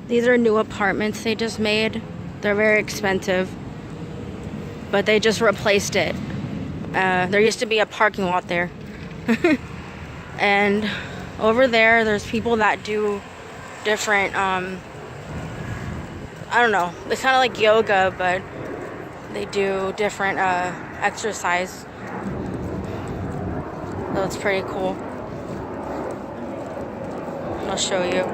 These are new apartments they just made. They're very expensive, but they just replaced it. There used to be a parking lot there. And over there, there's people that do different, I don't know, it's kind of like yoga, but they do different exercise. So it's pretty cool. I'll show you.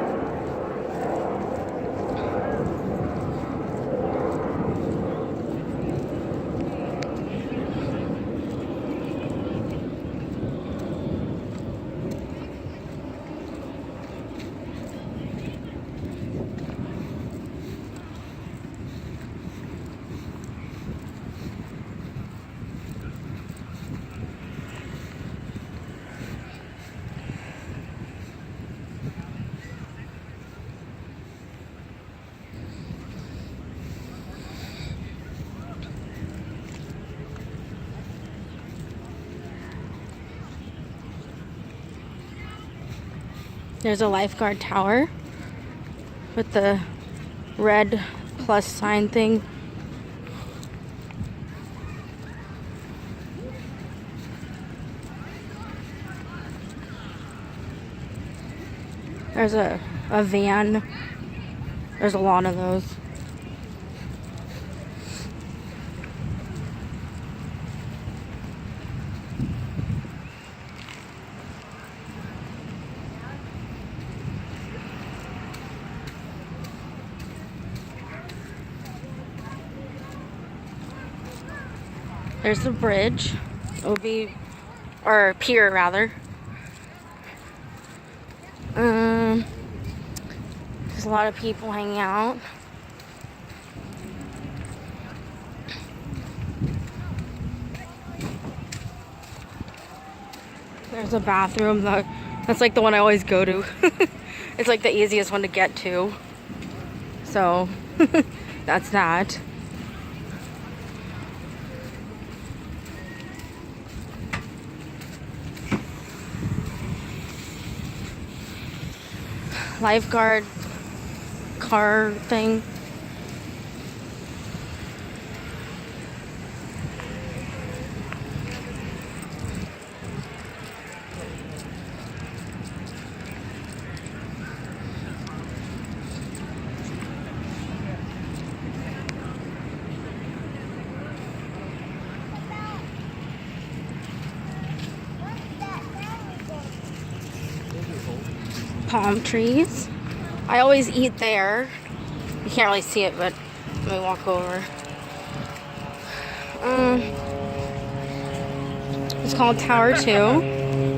There's a lifeguard tower with the red plus sign thing. There's a van. There's a lot of those. There's the bridge. It would be, or pier rather. There's a lot of people hanging out. There's a bathroom. That's like the one I always go to. It's like the easiest one to get to. So, that's that. Lifeguard car thing. Palm trees. I always eat there. You can't really see it, but let me walk over. It's called Tower 2.